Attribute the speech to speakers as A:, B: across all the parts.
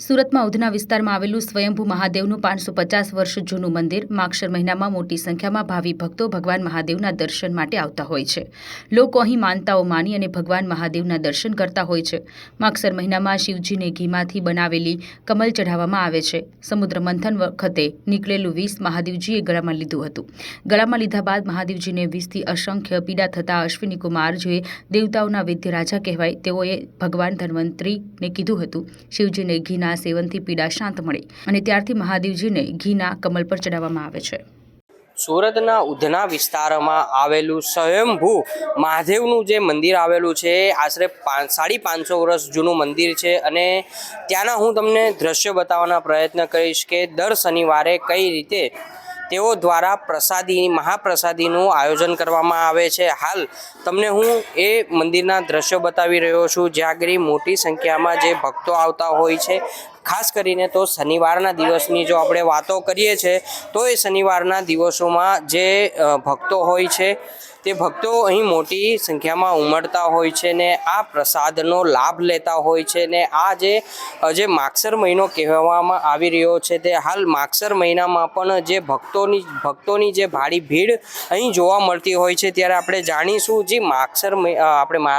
A: સુરતમાં ઉધના વિસ્તારમાં આવેલું સ્વયંભૂ મહાદેવનું 550 વર્ષ જૂનું મંદિર માગશર મહિનામાં મોટી સંખ્યામાં ભાવિ ભક્તો ભગવાન મહાદેવના દર્શન માટે આવતા હોય છે। લોકો અહીં માનતાઓ માની અને ભગવાન મહાદેવના દર્શન કરતા હોય છે। માગશર મહિનામાં શિવજીને ઘીમાંથી બનાવેલી કમલ ચઢાવવામાં આવે છે। સમુદ્ર મંથન વખતે નીકળેલું વિષ મહાદેવજીએ ગળામાં લીધું હતું। ગળામાં લીધા બાદ મહાદેવજીને વિષથી અસંખ્ય પીડા થતા અશ્વિની કુમાર, જે દેવતાઓના વૈદ્ય રાજા કહેવાય, તેઓએ ભગવાન ધન્વંતરીને કીધું હતું શિવજીને ઘીના સેવનથી પીડા શાંત મળે અને ત્યારથી મહાદેવજીને ઘીના કમલ પર ચડાવવામાં આવે છે।
B: સુરતના ઉધના વિસ્તારમાં આવેલું સ્વયંભૂ મહાદેવનું જે મંદિર આવેલું છે, આશરે 550 વર્ષ જૂનું મંદિર છે અને ત્યાંના હું તમને દ્રશ્ય બતાવવાના પ્રયત્ન કરીશ કે દર શનિવારે કઈ રીતે તેઓ દ્વારા મહાપ્રસાદીનું આયોજન કરવામાં આવે છે। હાલ તમને હું એ મંદિરના દ્રશ્યો બતાવી રહ્યો છું, જ્યાં આગળ મોટી સંખ્યામાં જે ભક્તો આવતા હોય છે। ખાસ કરીને તો શનિવારના દિવસની જો આપણે વાતો કરીએ છીએ તો એ શનિવારના દિવસોમાં જે ભક્તો હોય છે તે ભક્તો અહીં મોટી સંખ્યામાં ઉમટતા હોય છે ને આ પ્રસાદનો લાભ લેતા હોય છે ને આ જે માગશર મહિનો કહેવામાં આવી રહ્યો છે તે હાલ માગશર મહિનામાં પણ જે ભક્તોની જે ભારી ભીડ અહીં જોવા મળતી હોય છે। ત્યારે આપણે જાણીશું જે આપણે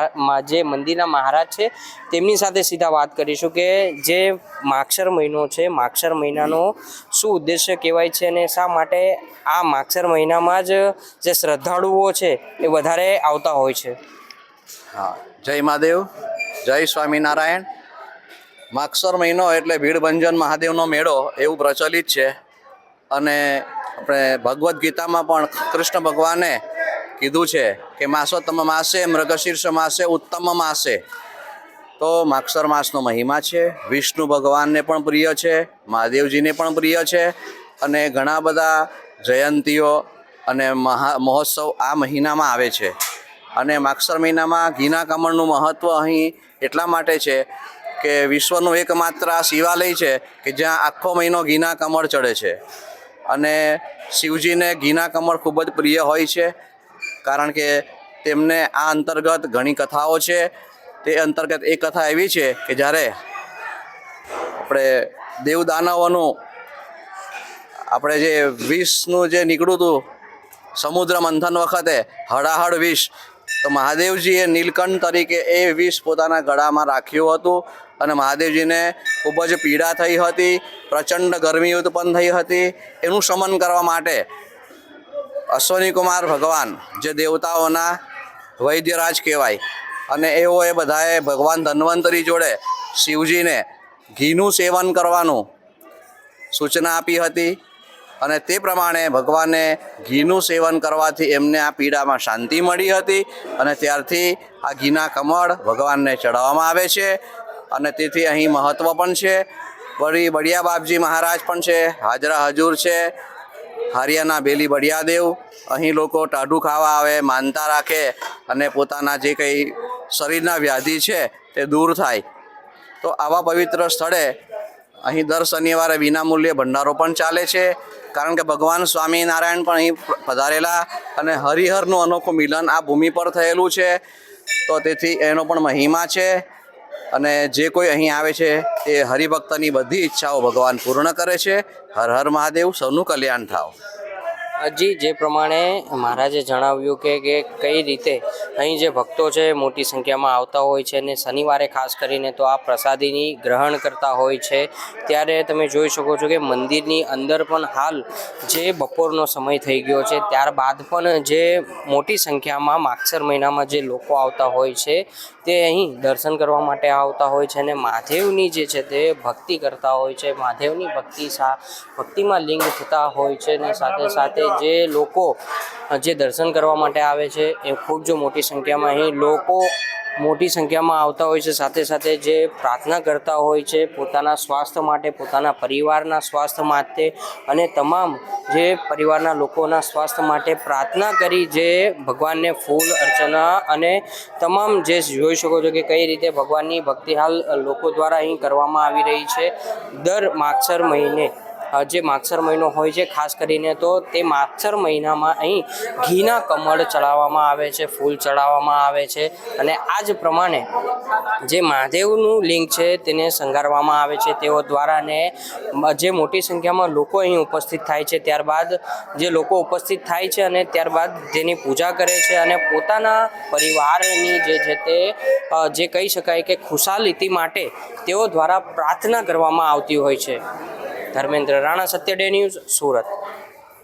B: જે મંદિરના મહારાજ છે તેમની સાથે સીધા વાત કરીશું કે જે માગશર મહિનો છે, માગશર મહિનાનો શું ઉદ્દેશ્ય કહેવાય છે અને શા માટે આ માગશર મહિનામાં જ જે શ્રદ્ધાળુઓ છે એ વધારે આવતા હોય છે।
C: હા, જય મહાદેવ, જય સ્વામિનારાયણ। માગશર મહિનો એટલે ભીડભંજન મહાદેવનો મેળો એવું પ્રચલિત છે અને આપણે ભગવદ્ ગીતામાં પણ કૃષ્ણ ભગવાને કીધું છે કે માસોત્તમ માસે મૃગશીર્ષ માસે ઉત્તમ માસે। તો માગશર માસનો મહિમા છે, વિષ્ણુ ભગવાનને પણ પ્રિય છે, મહાદેવજીને પણ પ્રિય છે અને ઘણા બધા જયંતીઓ અને મહોત્સવ આ મહિનામાં આવે છે। અને માગશર મહિનામાં ઘીના કમળનું મહત્ત્વ અહીં એટલા માટે છે કે વિશ્વનું એકમાત્ર આ શિવાલય છે કે જ્યાં આખો મહિનો ઘીના કમળ ચડે છે અને શિવજીને ઘીના કમળ ખૂબ જ પ્રિય હોય છે, કારણ કે તેમને આ અંતર્ગત ઘણી કથાઓ છે। તે અંતર્ગત એક કથા એવી છે કે જ્યારે આપણે દેવદાનવોનું આપણે જે વિષનું જે નીકળ્યું હતું સમુદ્ર મંથન વખતે હળાહળ વિષ, તો મહાદેવજીએ નીલકંઠ તરીકે એ વિષ પોતાના ગળામાં રાખ્યું હતું અને મહાદેવજીને ખૂબ જ પીડા થઈ હતી, પ્રચંડ ગરમી ઉત્પન્ન થઈ હતી। એનું શમન કરવા માટે અશ્વિની કુમાર ભગવાન, જે દેવતાઓના વૈદ્યરાજ કહેવાય, અને એઓએ બધાએ ભગવાન ધન્વંતરી જોડે શિવજીને ઘીનું સેવન કરવાનું સૂચના આપી હતી અને તે પ્રમાણે ભગવાને ઘીનું સેવન કરવાથી એમને આ પીડામાં શાંતિ મળી હતી અને ત્યારથી આ ઘીના કમળ ભગવાનને ચડાવવામાં આવે છે અને તેથી અહીં મહત્ત્વ પણ છે। વળી બળિયા બાપજી મહારાજ પણ છે, હાજરા હજુર છે, હરિયાના બેલી બળિયાદેવ। અહીં લોકો ટાઢું ખાવા આવે, માનતા રાખે અને પોતાના જે કંઈ શરીરના વ્યાધિ છે તે દૂર થાય। તો આવા પવિત્ર સ્થળે અહીં દર શનિવારે વિનામૂલ્યે ભંડારો પણ ચાલે છે, કારણ કે ભગવાન સ્વામિનારાયણ પણ અહીં પધારેલા અને હરિહરનું અનોખું મિલન આ ભૂમિ પર થયેલું છે। તો તેથી એનો પણ મહિમા છે અને જે કોઈ અહીં આવે છે એ હરિભક્તની બધી ઈચ્છાઓ ભગવાન પૂર્ણ કરે છે। હર હર મહાદેવ, સૌનું કલ્યાણ થાવ।
B: હજી જે પ્રમાણે મહારાજે જણાવ્યું કે કઈ રીતે અહીં જે ભક્તો છે મોટી સંખ્યામાં આવતા હોય છે અને શનિવારે ખાસ કરીને તો આ પ્રસાદીની ગ્રહણ કરતા હોય છે। ત્યારે તમે જોઈ શકો છો કે મંદિરની અંદર પણ હાલ જે બપોરનો સમય થઈ ગયો છે, ત્યારબાદ પણ જે મોટી સંખ્યામાં માગશર મહિનામાં જે લોકો આવતા હોય છે તે અહીં દર્શન કરવા માટે આવતા હોય છે અને મહાદેવની જે છે તે ભક્તિ કરતા હોય છે। મહાદેવની ભક્તિમાં લીન થતા હોય છે અને સાથે સાથે જે લોકો જે દર્શન કરવા માટે આવે છે એ ખૂબ જ મોટી સંખ્યામાં અહીં લોકો મોટી સંખ્યામાં આવતા હોય છે। સાથે સાથે જે પ્રાર્થના કરતા હોય છે પોતાના સ્વાસ્થ્ય માટે, પોતાના પરિવારના સ્વાસ્થ્ય માટે અને તમામ જે પરિવારના લોકોના સ્વાસ્થ્ય માટે પ્રાર્થના કરી જે ભગવાનને ફૂલ અર્ચના અને તમામ જે જોઈ શકો છો કે કઈ રીતે ભગવાનની ભક્તિ હાલ લોકો દ્વારા અહીં કરવામાં આવી રહી છે। દર માગશર મહિને જે માગસર મહિનો હોય છે ખાસ કરીને તો તે માગસર મહિનામાં અહીં ઘીના કમળ ચડાવવામાં આવે છે, ફૂલ ચડાવવામાં આવે છે અને આ જ પ્રમાણે જે મહાદેવનું લિંગ છે તેને શણગારવામાં આવે છે તેઓ દ્વારા ને જે મોટી સંખ્યામાં લોકો અહીં ઉપસ્થિત થાય છે. ત્યારબાદ જે લોકો ઉપસ્થિત થાય છે અને ત્યારબાદ તેની પૂજા કરે છે અને પોતાના પરિવારની જે છે તે જે કહી શકાય કે ખુશાલીતી માટે તેઓ દ્વારા પ્રાર્થના કરવામાં આવતી હોય છે. ધર્મેન્દ્ર રાણા, સત્ય ડે ન્યૂઝ, સુરત.